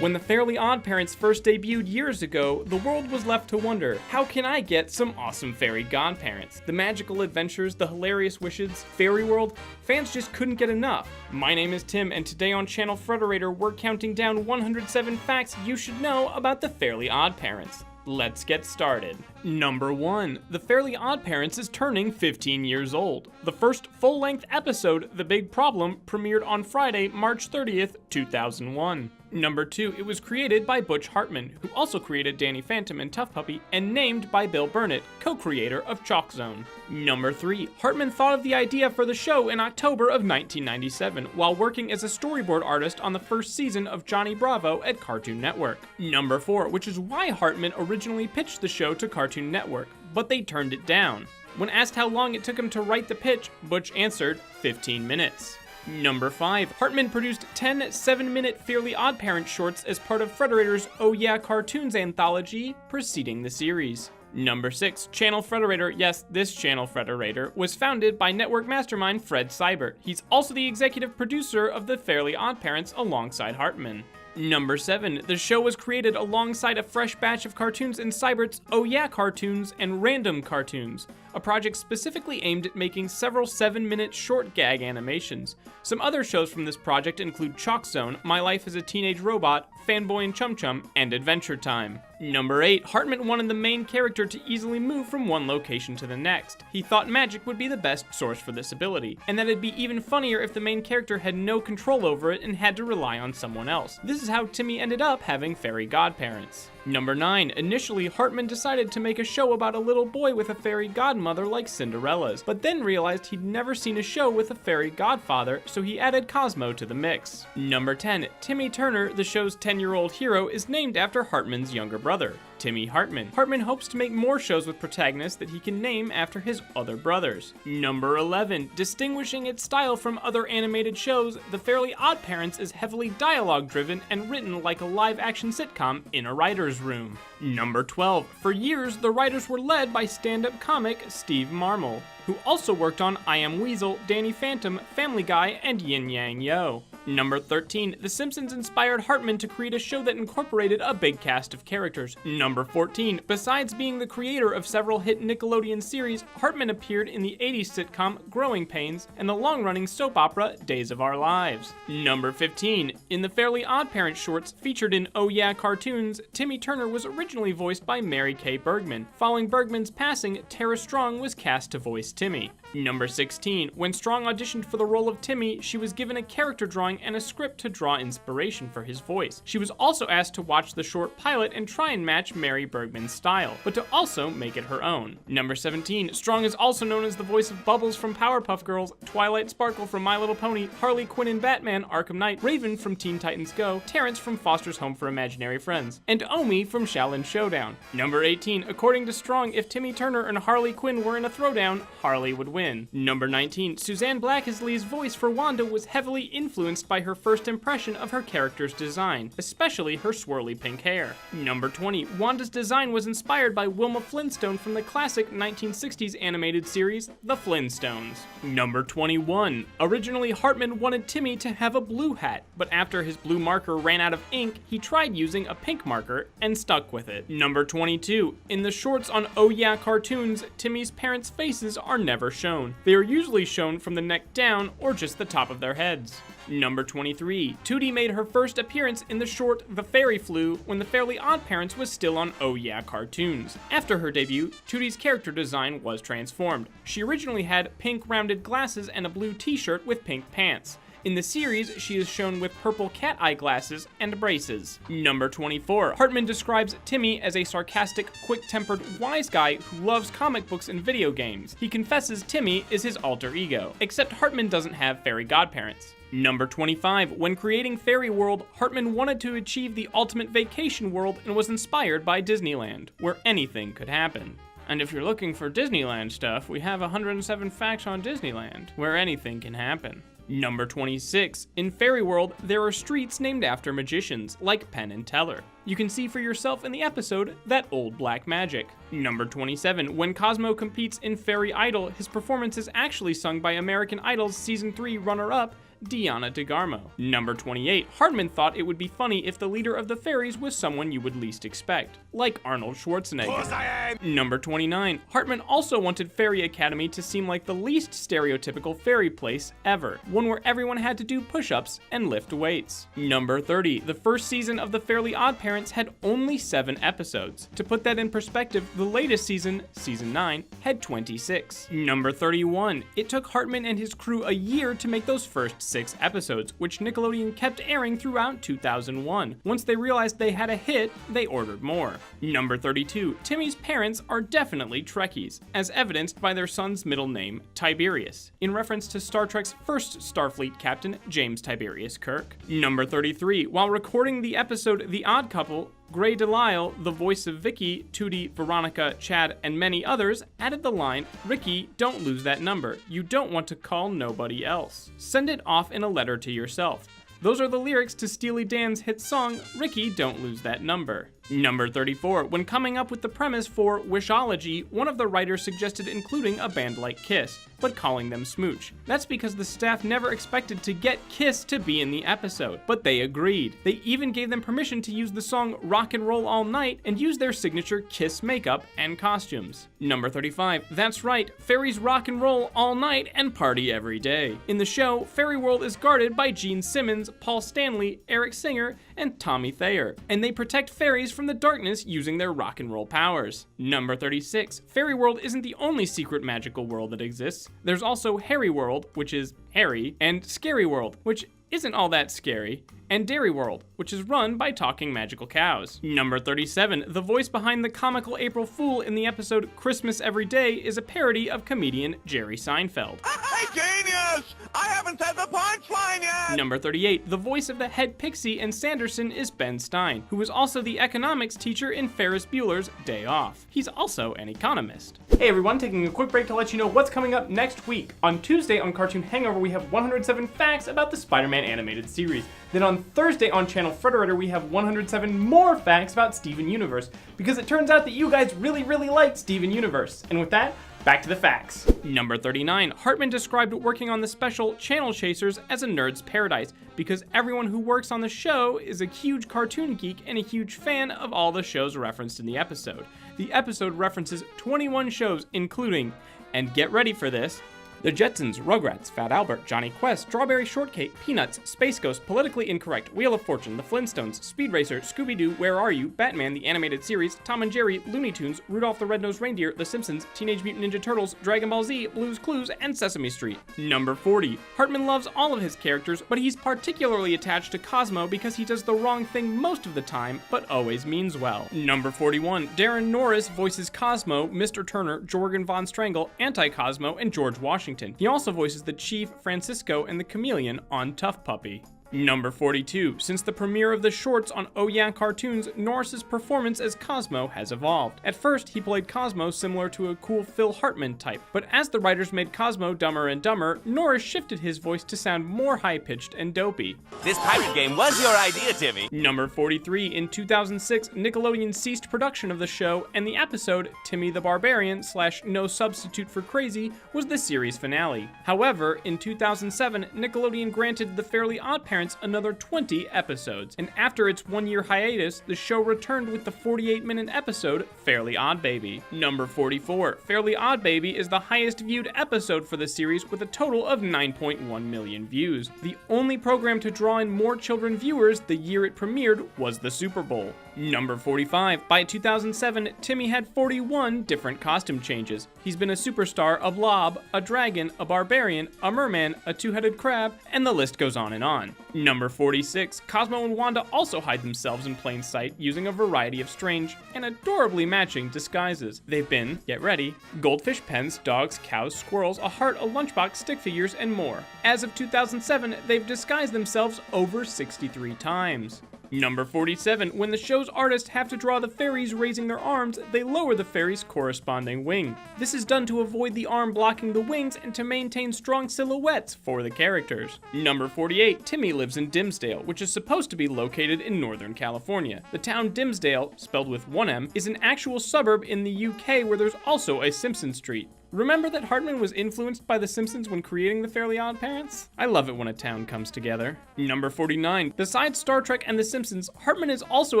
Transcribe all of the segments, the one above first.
When the Fairly OddParents first debuted years ago, the world was left to wonder, how can I get some awesome fairy godparents? The magical adventures, the hilarious wishes, fairy world, fans just couldn't get enough. My name is Tim, and today on Channel Frederator, we're counting down 107 facts you should know about the Fairly OddParents. Let's get started. Number 1. The Fairly OddParents is turning 15 years old. The first full-length episode, The Big Problem, premiered on Friday, March 30th, 2001. Number 2. It was created by Butch Hartman, who also created Danny Phantom and Tough Puppy, and named by Bill Burnett, co-creator of Chalk Zone. Number 3. Hartman thought of the idea for the show in October of 1997, while working as a storyboard artist on the first season of Johnny Bravo at Cartoon Network. Number 4, which is why Hartman originally pitched the show to Cartoon Network, but they turned it down. When asked how long it took him to write the pitch, Butch answered, 15 minutes. Number 5. Hartman produced 10 7-minute Fairly OddParents shorts as part of Frederator's Oh Yeah Cartoons anthology preceding the series. Number 6. Channel Frederator, yes, this Channel Frederator, was founded by network mastermind Fred Seibert. He's also the executive producer of the Fairly OddParents alongside Hartman. Number 7. The show was created alongside a fresh batch of cartoons in Seibert's Oh Yeah Cartoons and Random Cartoons, a project specifically aimed at making several 7-minute short gag animations. Some other shows from this project include Chalk Zone, My Life as a Teenage Robot, Fanboy and Chum Chum, and Adventure Time. Number 8. Hartman wanted the main character to easily move from one location to the next. He thought magic would be the best source for this ability, and that it'd be even funnier if the main character had no control over it and had to rely on someone else. This is how Timmy ended up having fairy godparents. Number 9. Initially, Hartman decided to make a show about a little boy with a fairy godmother like Cinderella's, but then realized he'd never seen a show with a fairy godfather, so he added Cosmo to the mix. Number 10. Timmy Turner, the show's 10-year-old hero, is named after Hartman's younger brother, Timmy Hartman. Hartman hopes to make more shows with protagonists that he can name after his other brothers. Number 11. Distinguishing its style from other animated shows, The Fairly OddParents is heavily dialogue-driven and written like a live-action sitcom in a writer's room. Number 12. For years, the writers were led by stand-up comic Steve Marmol, who also worked on I Am Weasel, Danny Phantom, Family Guy, and Yin Yang Yo. Number 13. The Simpsons inspired Hartman to create a show that incorporated a big cast of characters. Number 14. Besides being the creator of several hit Nickelodeon series, Hartman appeared in the 80s sitcom Growing Pains and the long-running soap opera Days of Our Lives. Number 15. In the Fairly OddParents shorts featured in Oh Yeah Cartoons, Timmy Turner was originally voiced by Mary Kay Bergman. Following Bergman's passing, Tara Strong was cast to voice Timmy. Number 16. When Strong auditioned for the role of Timmy, she was given a character drawing and a script to draw inspiration for his voice. She was also asked to watch the short pilot and try and match Mary Bergman's style, but to also make it her own. Number 17. Strong is also known as the voice of Bubbles from Powerpuff Girls, Twilight Sparkle from My Little Pony, Harley Quinn in Batman Arkham Knight, Raven from Teen Titans Go, Terrence from Foster's Home for Imaginary Friends, and Omi from Shaolin Showdown. Number 18. According to Strong, if Timmy Turner and Harley Quinn were in a throwdown, Harley would win. Number 19. Suzanne Blackesley's voice for Wanda was heavily influenced by her first impression of her character's design, especially her swirly pink hair. Number 20. Wanda's design was inspired by Wilma Flintstone from the classic 1960s animated series, The Flintstones. Number 21. Originally, Hartman wanted Timmy to have a blue hat, but after his blue marker ran out of ink, he tried using a pink marker and stuck with it. Number 22. In the shorts on Oh Yeah Cartoons, Timmy's parents' faces are never shown. They are usually shown from the neck down or just the top of their heads. Number 23. Tootie made her first appearance in the short The Fairy Flu when the Fairly OddParents was still on Oh Yeah Cartoons. After her debut, Tootie's character design was transformed. She originally had pink rounded glasses and a blue t-shirt with pink pants. In the series, she is shown with purple cat eye glasses and braces. Number 24. Hartman describes Timmy as a sarcastic, quick-tempered, wise guy who loves comic books and video games. He confesses Timmy is his alter ego, except Hartman doesn't have fairy godparents. Number 25. When creating Fairy World, Hartman wanted to achieve the ultimate vacation world and was inspired by Disneyland, where anything could happen. And if you're looking for Disneyland stuff, we have 107 facts on Disneyland, where anything can happen. Number 26. In Fairy World, there are streets named after magicians, like Penn and Teller. You can see for yourself in the episode That Old Black Magic. Number 27. When Cosmo competes in Fairy Idol, his performance is actually sung by American Idol's Season 3 runner-up, Deanna DeGarmo. Number 28. Hardman thought it would be funny if the leader of the fairies was someone you would least expect, like Arnold Schwarzenegger. Number 29. Hartman also wanted Fairy Academy to seem like the least stereotypical fairy place ever, one where everyone had to do push-ups and lift weights. Number 30. The first season of The Fairly OddParents had only 7 episodes. To put that in perspective, the latest season, Season 9, had 26. Number 31. It took Hartman and his crew a year to make those first 6 episodes, which Nickelodeon kept airing throughout 2001. Once they realized they had a hit, they ordered more. Number 32. Timmy's parents are definitely Trekkies, as evidenced by their son's middle name, Tiberius, in reference to Star Trek's first Starfleet captain, James Tiberius Kirk. Number 33. While recording the episode The Odd Couple, Gray Delisle, the voice of Vicky, Tootie, Veronica, Chad, and many others, added the line, "Ricky, don't lose that number. You don't want to call nobody else. Send it off in a letter to yourself." Those are the lyrics to Steely Dan's hit song, Ricky, Don't Lose That Number. Number 34. When coming up with the premise for Wishology, one of the writers suggested including a band like Kiss, but calling them Smooch. That's because the staff never expected to get Kiss to be in the episode, but they agreed. They even gave them permission to use the song Rock and Roll All Night and use their signature Kiss makeup and costumes. Number 35. That's right, fairies rock and roll all night and party every day. In the show, Fairy World is guarded by Gene Simmons, Paul Stanley, Eric Singer, and Tommy Thayer, and they protect fairies from the darkness using their rock and roll powers. Number 36. Fairy World isn't the only secret magical world that exists. There's also Harry World, which is Harry, and Scary World, which isn't all that scary, and Dairy World, which is run by talking magical cows. Number 37. The voice behind the comical April Fool in the episode Christmas Every Day is a parody of comedian Jerry Seinfeld. Hey, genius! I haven't said the punchline yet! Number 38. The voice of the head pixie in Sanderson is Ben Stein, who was also the economics teacher in Ferris Bueller's Day Off. He's also an economist. Hey everyone, taking a quick break to let you know what's coming up next week. On Tuesday on Cartoon Hangover, we have 107 facts about the Spider-Man animated series. Then on Thursday on Channel Frederator, we have 107 more facts about Steven Universe, because it turns out that you guys really like Steven Universe. And with that, back to the facts. Number 39. Hartman described working on the special Channel Chasers as a nerd's paradise, because everyone who works on the show is a huge cartoon geek and a huge fan of all the shows referenced in the episode. The episode references 21 shows, including, and get ready for this, The Jetsons, Rugrats, Fat Albert, Johnny Quest, Strawberry Shortcake, Peanuts, Space Ghost, Politically Incorrect, Wheel of Fortune, The Flintstones, Speed Racer, Scooby-Doo, Where Are You, Batman, the Animated Series, Tom and Jerry, Looney Tunes, Rudolph the Red-Nosed Reindeer, The Simpsons, Teenage Mutant Ninja Turtles, Dragon Ball Z, Blue's Clues, and Sesame Street. Number 40. Hartman loves all of his characters, but he's particularly attached to Cosmo because he does the wrong thing most of the time, but always means well. Number 41. Darren Norris voices Cosmo, Mr. Turner, Jorgen von Strangle, Anti-Cosmo, and George Washington. He also voices the Chief, Francisco, and the Chameleon on Tough Puppy. Number 42. Since the premiere of the shorts on Oh Yeah Cartoons, Norris's performance as Cosmo has evolved. At first, he played Cosmo similar to a cool Phil Hartman type, but as the writers made Cosmo dumber and dumber, Norris shifted his voice to sound more high-pitched and dopey. This pirate game was your idea, Timmy. Number 43. In 2006, Nickelodeon ceased production of the show, and the episode Timmy the Barbarian / No Substitute for Crazy was the series finale. However, in 2007, Nickelodeon granted The Fairly OddParents another 20 episodes, and after its one-year hiatus, the show returned with the 48-minute episode Fairly Odd Baby. Number 44. Fairly Odd Baby is the highest viewed episode for the series with a total of 9.1 million views. The only program to draw in more children viewers the year it premiered was the Super Bowl. Number 45. By 2007, Timmy had 41 different costume changes. He's been a superstar, a blob, a dragon, a barbarian, a merman, a two-headed crab, and the list goes on and on. Number 46. Cosmo and Wanda also hide themselves in plain sight using a variety of strange and adorably matching disguises. They've been, get ready, goldfish pens, dogs, cows, squirrels, a heart, a lunchbox, stick figures, and more. As of 2007, they've disguised themselves over 63 times. Number 47, when the show's artists have to draw the fairies raising their arms, they lower the fairy's corresponding wing. This is done to avoid the arm blocking the wings and to maintain strong silhouettes for the characters. Number 48, Timmy lives in Dimsdale, which is supposed to be located in Northern California. The town Dimsdale, spelled with one M, is an actual suburb in the UK where there's also a Simpson Street. Remember that Hartman was influenced by The Simpsons when creating the Fairly OddParents? I love it when a town comes together. Number 49. Besides Star Trek and The Simpsons, Hartman is also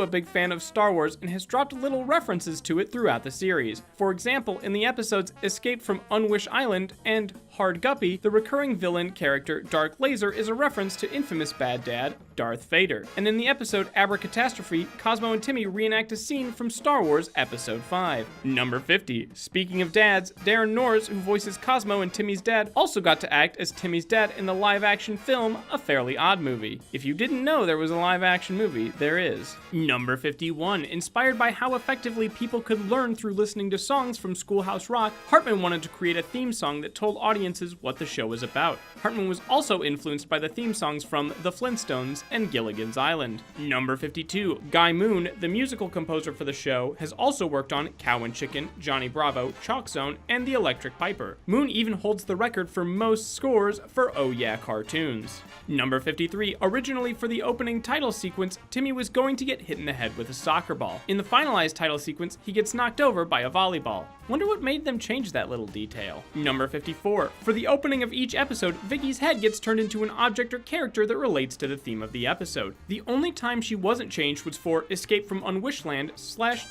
a big fan of Star Wars and has dropped little references to it throughout the series. For example, in the episodes Escape from Unwish Island and Hard Guppy, the recurring villain character Dark Laser is a reference to infamous bad dad Darth Vader. And in the episode Abracatastrophe, Cosmo and Timmy reenact a scene from Star Wars Episode 5. Number 50. Speaking of dads, Darren Norris, who voices Cosmo and Timmy's dad, also got to act as Timmy's dad in the live-action film A Fairly Odd Movie. If you didn't know there was a live-action movie, there is. Number 51. Inspired by how effectively people could learn through listening to songs from Schoolhouse Rock, Hartman wanted to create a theme song that told audiences what the show was about. Hartman was also influenced by the theme songs from The Flintstones and Gilligan's Island. Number 52. Guy Moon, the musical composer for the show, has also worked on Cow and Chicken, Johnny Bravo, Chalk Zone, and The Electric Piper. Moon even holds the record for most scores for Oh Yeah cartoons. Number 53. Originally for the opening title sequence, Timmy was going to get hit in the head with a soccer ball. In the finalized title sequence, he gets knocked over by a volleyball. Wonder what made them change that little detail. Number 54. For the opening of each episode, Vicky's head gets turned into an object or character that relates to the theme of the episode. The only time she wasn't changed was for Escape from Unwishland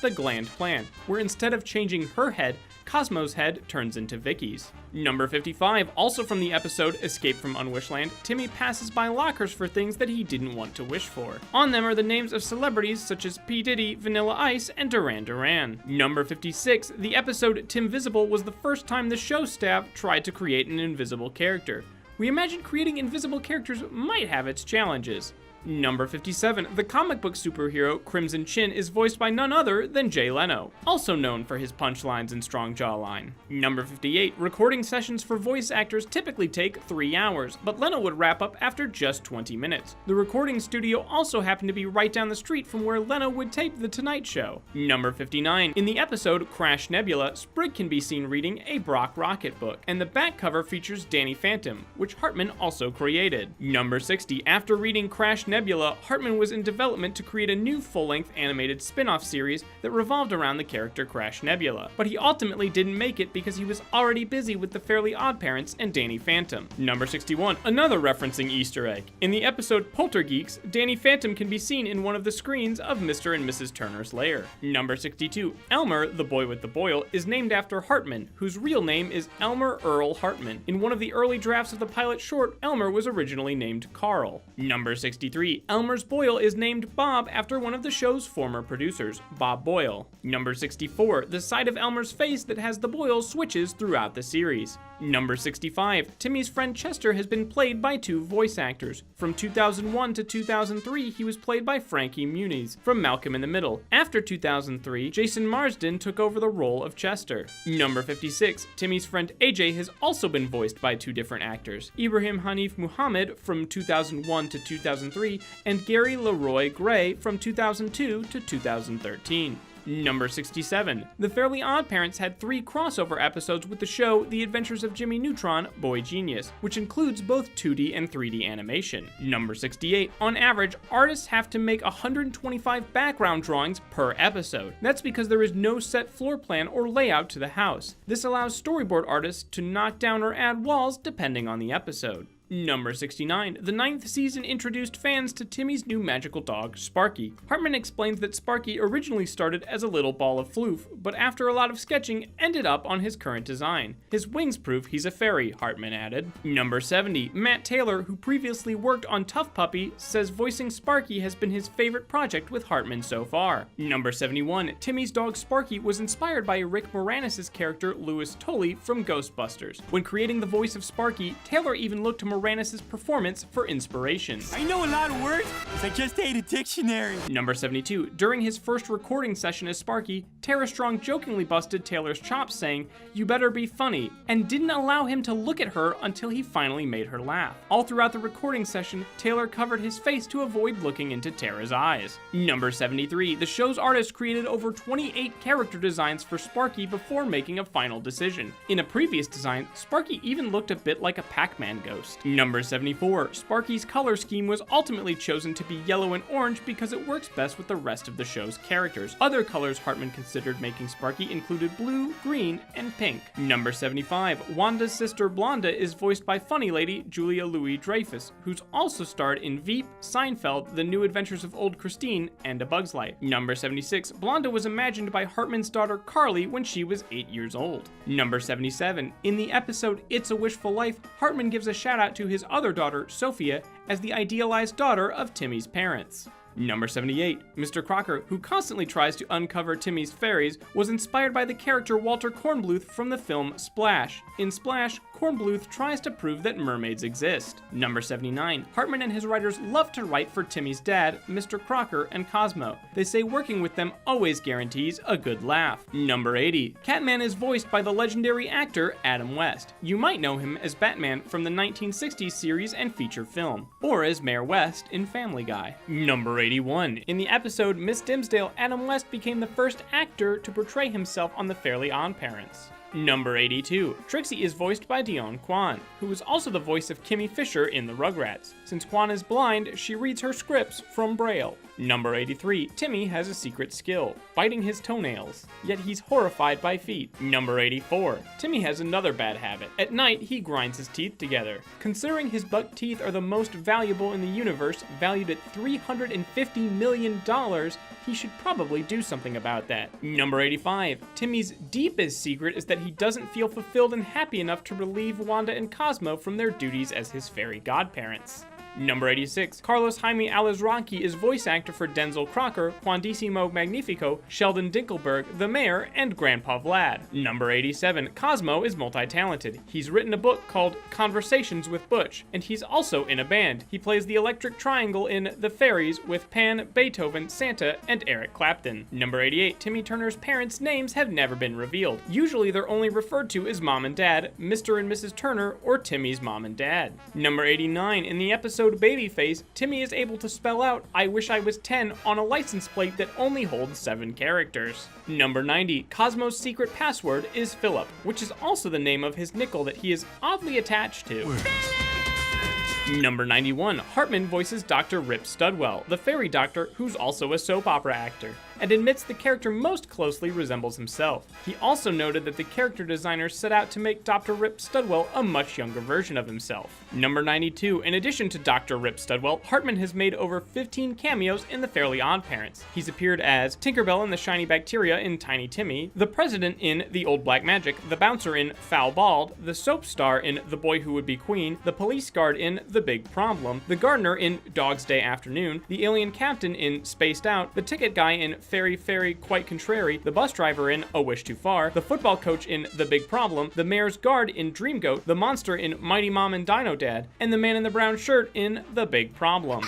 / The Gland Plan, where instead of changing her head, Cosmo's head turns into Vicky's. Number 55, also from the episode Escape from Unwishland, Timmy passes by lockers for things that he didn't want to wish for. On them are the names of celebrities such as P. Diddy, Vanilla Ice, and Duran Duran. Number 56, the episode Tim Visible was the first time the show staff tried to create an invisible character. We imagine creating invisible characters might have its challenges. Number 57, the comic book superhero Crimson Chin is voiced by none other than Jay Leno, also known for his punchlines and strong jawline. Number 58, recording sessions for voice actors typically take 3 hours, but Leno would wrap up after just 20 minutes. The recording studio also happened to be right down the street from where Leno would tape The Tonight Show. Number 59, in the episode Crash Nebula, Sprig can be seen reading a Brock Rocket book, and the back cover features Danny Phantom, which Hartman also created. Number 60, after reading Crash Nebula, Hartman was in development to create a new full-length animated spin-off series that revolved around the character Crash Nebula, but he ultimately didn't make it because he was already busy with the Fairly OddParents and Danny Phantom. Number 61, another referencing Easter egg. In the episode Poltergeeks, Danny Phantom can be seen in one of the screens of Mr. and Mrs. Turner's lair. Number 62, Elmer, the boy with the boil, is named after Hartman, whose real name is Elmer Earl Hartman. In one of the early drafts of the pilot short, Elmer was originally named Carl. Number 63, Elmer's boil is named Bob after one of the show's former producers, Bob Boyle. Number 64, the side of Elmer's face that has the boil switches throughout the series. Number 65, Timmy's friend Chester has been played by 2 voice actors. From 2001 to 2003, he was played by Frankie Muniz from Malcolm in the Middle. After 2003, Jason Marsden took over the role of Chester. Number 56, Timmy's friend AJ has also been voiced by 2 different actors, Ibrahim Hanif Muhammad from 2001 to 2003, and Gary Leroy Gray from 2002 to 2013. Number 67. The Fairly OddParents had 3 crossover episodes with the show The Adventures of Jimmy Neutron, Boy Genius, which includes both 2D and 3D animation. Number 68. On average, artists have to make 125 background drawings per episode. That's because there is no set floor plan or layout to the house. This allows storyboard artists to knock down or add walls depending on the episode. Number 69. The 9th season introduced fans to Timmy's new magical dog, Sparky. Hartman explains that Sparky originally started as a little ball of floof, but after a lot of sketching, ended up on his current design. His wings prove he's a fairy, Hartman added. Number 70. Matt Taylor, who previously worked on Tough Puppy, says voicing Sparky has been his favorite project with Hartman so far. Number 71. Timmy's dog Sparky was inspired by Rick Moranis' character Louis Tully from Ghostbusters. When creating the voice of Sparky, Taylor even looked to Moranis' performance for inspiration. I know a lot of words, I just ate a dictionary. Number 72. During his first recording session as Sparky, Tara Strong jokingly busted Taylor's chops saying, "You better be funny," and didn't allow him to look at her until he finally made her laugh. All throughout the recording session, Taylor covered his face to avoid looking into Tara's eyes. Number 73. The show's artist created over 28 character designs for Sparky before making a final decision. In a previous design, Sparky even looked a bit like a Pac-Man ghost. Number 74. Sparky's color scheme was ultimately chosen to be yellow and orange because it works best with the rest of the show's characters. Other colors Hartman considered making Sparky included blue, green, and pink. Number 75. Wanda's sister Blonda is voiced by funny lady Julia Louis-Dreyfus, who's also starred in Veep, Seinfeld, The New Adventures of Old Christine, and A Bug's Life. Number 76. Blonda was imagined by Hartman's daughter Carly when she was 8 years old. Number 77. In the episode It's a Wishful Life, Hartman gives a shout out to his other daughter, Sophia, as the idealized daughter of Timmy's parents. Number 78. Mr. Crocker, who constantly tries to uncover Timmy's fairies, was inspired by the character Walter Kornbluth from the film Splash. In Splash, Kornbluth tries to prove that mermaids exist. Number 79. Hartman and his writers love to write for Timmy's dad, Mr. Crocker, and Cosmo. They say working with them always guarantees a good laugh. Number 80. Catman is voiced by the legendary actor Adam West. You might know him as Batman from the 1960s series and feature film, or as Mayor West in Family Guy. Number 81. In the episode Miss Dimsdale, Adam West became the first actor to portray himself on The Fairly OddParents. Number 82. Trixie is voiced by Dionne Kwan, who is also the voice of Kimmy Fisher in The Rugrats. Since Kwan is blind, she reads her scripts from Braille. Number 83. Timmy has a secret skill, biting his toenails, yet he's horrified by feet. Number 84. Timmy has another bad habit. At night, he grinds his teeth together. Considering his buck teeth are the most valuable in the universe, valued at $350 million, he should probably do something about that. Number 85. Timmy's deepest secret is that he doesn't feel fulfilled and happy enough to relieve Wanda and Cosmo from their duties as his fairy godparents. Number 86. Carlos Jaime Alazraqui is voice actor for Denzel Crocker, Quandissimo Magnifico, Sheldon Dinkelberg, the Mayor, and Grandpa Vlad. Number 87. Cosmo is multi-talented. He's written a book called Conversations with Butch, and he's also in a band. He plays the electric triangle in The Fairies with Pan, Beethoven, Santa, and Eric Clapton. Number 88. Timmy Turner's parents' names have never been revealed. Usually they're only referred to as Mom and Dad, Mr. and Mrs. Turner, or Timmy's Mom and Dad. Number 89. In the episode Babyface, Timmy is able to spell out "I wish I was 10" on a license plate that only holds 7 characters. Number 90. Cosmo's secret password is Philip, which is also the name of his nickel that he is oddly attached to. Number 91. Hartman voices Dr. Rip Studwell, the fairy doctor who's also a soap opera actor, and admits the character most closely resembles himself. He also noted that the character designers set out to make Dr. Rip Studwell a much younger version of himself. Number 92. In addition to Dr. Rip Studwell, Hartman has made over 15 cameos in The Fairly OddParents. He's appeared as Tinkerbell in The Shiny Bacteria in Tiny Timmy, the President in The Old Black Magic, the Bouncer in Foul Bald, the Soap Star in The Boy Who Would Be Queen, the Police Guard in The Big Problem, the Gardener in Dog's Day Afternoon, the Alien Captain in Spaced Out, the Ticket Guy in Fairy Quite Contrary, the Bus Driver in A Wish Too Far, the Football Coach in The Big Problem, the Mayor's Guard in Dream Goat, the Monster in Mighty Mom and Dino Dad, and the Man in the Brown Shirt in The Big Problem.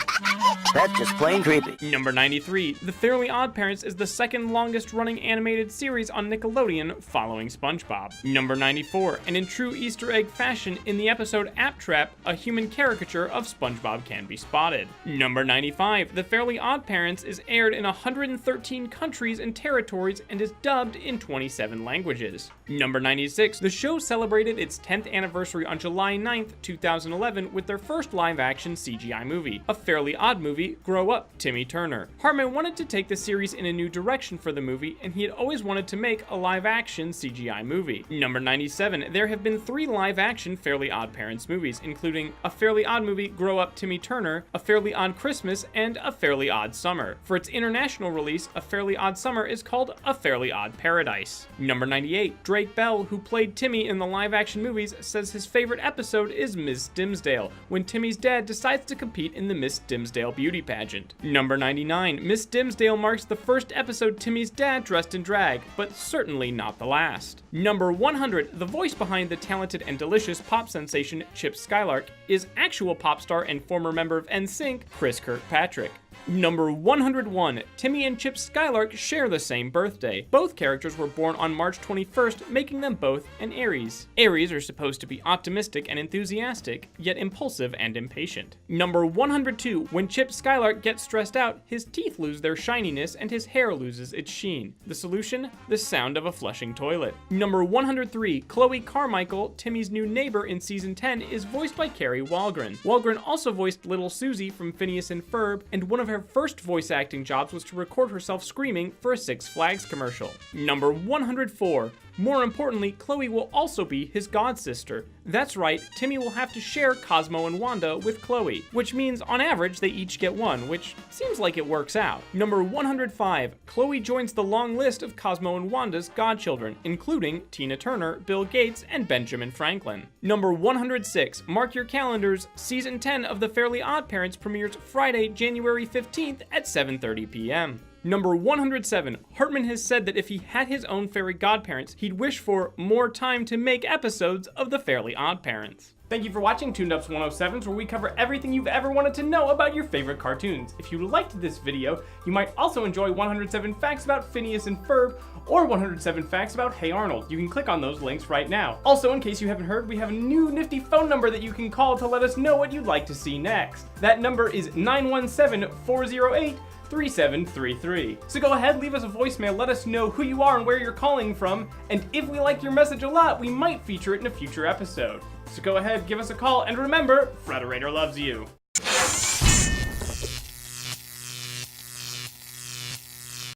That's just plain creepy. Number 93. The Fairly OddParents is the second longest running animated series on Nickelodeon following SpongeBob. Number 94. And in true Easter egg fashion, in the episode App Trap, a human caricature of SpongeBob can be spotted. Number 95. The Fairly OddParents is aired in 113 countries and territories and is dubbed in 27 languages. Number 96. The show celebrated its 10th anniversary on July 9th, 2011 with their first live-action CGI movie, A Fairly Odd Movie, Grow Up, Timmy Turner. Hartman wanted to take the series in a new direction for the movie, and he had always wanted to make a live-action CGI movie. Number 97. There have been 3 live-action Fairly OddParents movies, including A Fairly Odd Movie, Grow Up, Timmy Turner, A Fairly Odd Christmas, and A Fairly Odd Summer. For its international release, A Fairly Odd Summer is called A Fairly Odd Paradise. Number 98. Drake Bell, who played Timmy in the live-action movies, says his favorite episode is Miss Dimsdale, when Timmy's dad decides to compete in the Miss Dimsdale beauty pageant. Number 99. Miss Dimsdale marks the first episode Timmy's dad dressed in drag, but certainly not the last. Number 100. The voice behind the talented and delicious pop sensation Chip Skylark is actual pop star and former member of NSYNC, Chris Kirkpatrick. Number 101. Timmy and Chip Skylark share the same birthday. Both characters were born on March 21st, making them both an Aries. Aries are supposed to be optimistic and enthusiastic, yet impulsive and impatient. Number 102. When Chip Skylark gets stressed out, his teeth lose their shininess and his hair loses its sheen. The solution? The sound of a flushing toilet. Number 103. Chloe Carmichael, Timmy's new neighbor in season 10, is voiced by Carrie Walgren. Walgren also voiced Little Susie from Phineas and Ferb, and one of her first voice acting jobs was to record herself screaming for a Six Flags commercial. Number 104. More importantly, Chloe will also be his god sister. That's right, Timmy will have to share Cosmo and Wanda with Chloe, which means on average they each get one, which seems like it works out. Number 105. Chloe joins the long list of Cosmo and Wanda's godchildren, including Tina Turner, Bill Gates, and Benjamin Franklin. Number 106. Mark your calendars, season 10 of The Fairly OddParents premieres Friday, January 15th at 7:30 p.m. Number 107. Hartman has said that if he had his own fairy godparents, he'd wish for more time to make episodes of The Fairly OddParents. Thank you for watching Tooned Up's 107s, where we cover everything you've ever wanted to know about your favorite cartoons. If you liked this video, you might also enjoy 107 facts about Phineas and Ferb, or 107 facts about Hey Arnold. You can click on those links right now. Also, in case you haven't heard, we have a new nifty phone number that you can call to let us know what you'd like to see next. That number is 917-408-3733. So go ahead, leave us a voicemail, let us know who you are and where you're calling from, and if we like your message a lot, we might feature it in a future episode. So go ahead, give us a call, and remember, Frederator loves you.